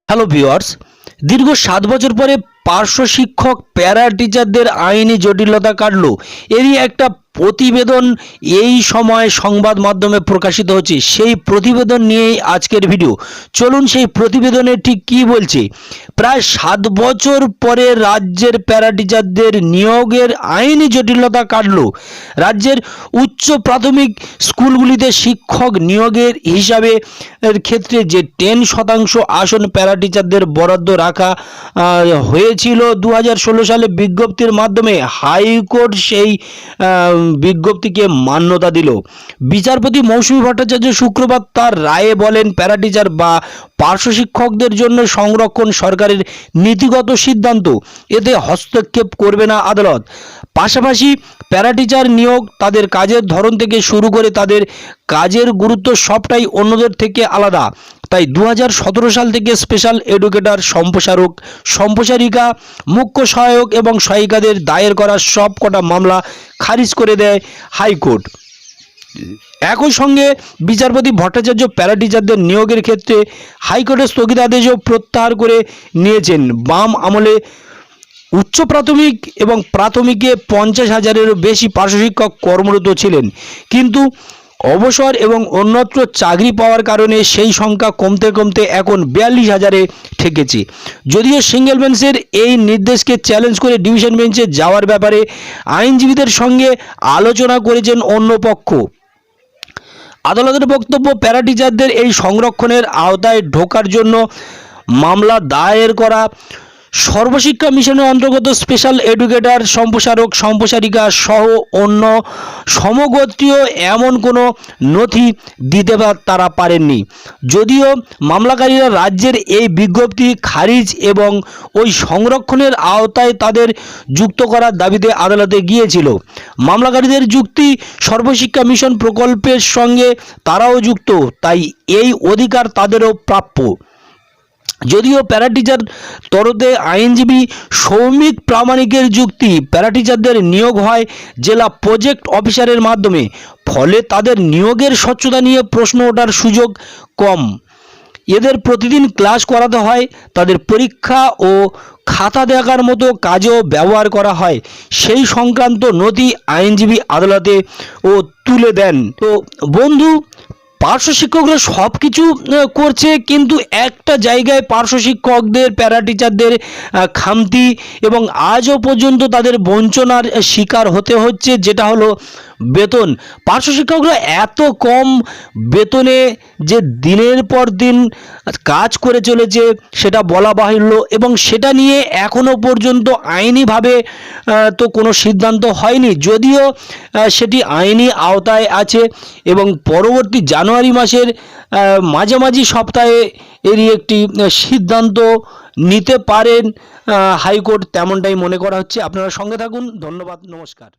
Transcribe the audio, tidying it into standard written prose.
Hello viewers, দীর্ঘ 7 বছর পরে পার্শ্ব শিক্ষক প্যারা টিচারদের আইনি জটিলতা কাটল। এরই একটা প্রতিবেদন এই সময় সংবাদ মাধ্যমে প্রকাশিত হচ্ছে। সেই প্রতিবেদন নিয়েই আজকের ভিডিও। চলুন সেই প্রতিবেদনে ঠিক কী বলছে। প্রায় 7 বছর পরে রাজ্যের প্যারা টিচারদের নিয়োগের আইনি জটিলতা কাটল। রাজ্যের উচ্চ প্রাথমিক স্কুলগুলিতে শিক্ষক নিয়োগের হিসাবে ক্ষেত্রে যে 10% আসন প্যারা টিচারদের বরাদ্দ রাখা হয়েছিল 2016 সালে বিজ্ঞপ্তির মাধ্যমে হাইকোর্ট সেই বিজ্ঞপ্তিকে মান্যতা দিল। বিচারপতি মৌসুমী ভট্টাচার্য শুক্রবার তার রায়ে বলেন, প্যারা টিচার বা পার্শ্ব শিক্ষকদের জন্য সংরক্ষণ সরকারের নীতিগত সিদ্ধান্ত, এতে হস্তক্ষেপ করবে না আদালত। পাশাপাশি প্যারা টিচার নিয়োগ, তাদের কাজের ধরন থেকে শুরু করে তাদের কাজের গুরুত্ব সবটাই অন্যদের থেকে আলাদা। তাই 2017 সাল থেকে স্পেশাল এডুকেটর, সম্প্রসারক, সম্প্রসারিকা, মুখ্য সহায়ক এবং সহায়িকাদের দায়ের করা সব কটা মামলা খারিজ করে দেয় হাইকোর্ট। একই সঙ্গে বিচারপতি ভট্টাচার্য প্যারা টিচারদের নিয়োগের ক্ষেত্রে হাইকোর্টের স্থগিতাদেশও প্রত্যাহার করে নিয়েছেন। বাম আমলে উচ্চ প্রাথমিক এবং প্রাথমিকে 50,000-এরও বেশি পার্শ্ব শিক্ষক কর্মরত ছিলেন, কিন্তু অবসর এবং অন্যত্র চাকরি পাওয়ার কারণে সেই সংখ্যা কমতে কমতে এখন 42,000-এ ঠেকেছে। যদিও সিঙ্গেল বেঞ্চের এই নির্দেশকে চ্যালেঞ্জ করে ডিভিশন বেঞ্চে যাওয়ার ব্যাপারে আইনজীবীদের সঙ্গে আলোচনা করেছেন অন্য পক্ষ। আদালতের বক্তব্য, প্যারা টিচারদের এই সংরক্ষণের আওতায় ঢোকার জন্য মামলা দায়ের করা সর্বশিক্ষা মিশনের অন্তর্গত স্পেশাল এডুকেটর, সম্প্রসারক, সম্প্রসারিকা সহ অন্য সমগোত্রীয় এমন কোনো নথি দিতে তারা পারেননি। যদিও মামলাকারীরা রাজ্যের এই বিজ্ঞপ্তি খারিজ এবং ওই সংরক্ষণের আওতায় তাদের যুক্ত করার দাবিতে আদালতে গিয়েছিল। মামলাকারীদের যুক্তি, সর্বশিক্ষা মিশন প্রকল্পের সঙ্গে তারাও যুক্ত, তাই এই অধিকার তাদেরও প্রাপ্য। যদিও প্যারা টিচার তরফে আইনজীবী সৌমিক প্রামাণিকের যুক্তি, প্যারা টিচারদের নিয়োগ হয় জেলা প্রজেক্ট অফিসারের মাধ্যমে, ফলে তাদের নিয়োগের স্বচ্ছতা নিয়ে প্রশ্ন ওঠার সুযোগ কম। এদের প্রতিদিন ক্লাস করাতে হয়, তাদের পরীক্ষা ও খাতা দেখার মতো কাজেও ব্যবহার করা হয়। সেই সংক্রান্ত নথি আইনজীবী আদালতে ও তুলে দেন। তো বন্ধু, পার্শ্ব শিক্ষকরা সব কিছু করছে, কিন্তু একটা জায়গায় পার্শ্ব শিক্ষকদের, প্যারা টিচারদের খামতি এবং আজও পর্যন্ত তাদের বঞ্চনার শিকার হতে হচ্ছে, যেটা হলো বেতন। পার্শ্ব শিক্ষকরা এত কম বেতনে যে দিনের পর দিন কাজ করে চলেছে সেটা বলা বাহুল্য, এবং সেটা নিয়ে এখনও পর্যন্ত আইনিভাবে তো কোনো সিদ্ধান্ত হয়নি। যদিও সেটি আইনি আওতায় আছে এবং পরবর্তী জানুয়ারি মাসের মাঝামাঝি সপ্তাহে এরই একটি সিদ্ধান্ত নিতে পারেন হাইকোর্ট, তেমনটাই মনে করা হচ্ছে। আপনারা সঙ্গে থাকুন। ধন্যবাদ, নমস্কার।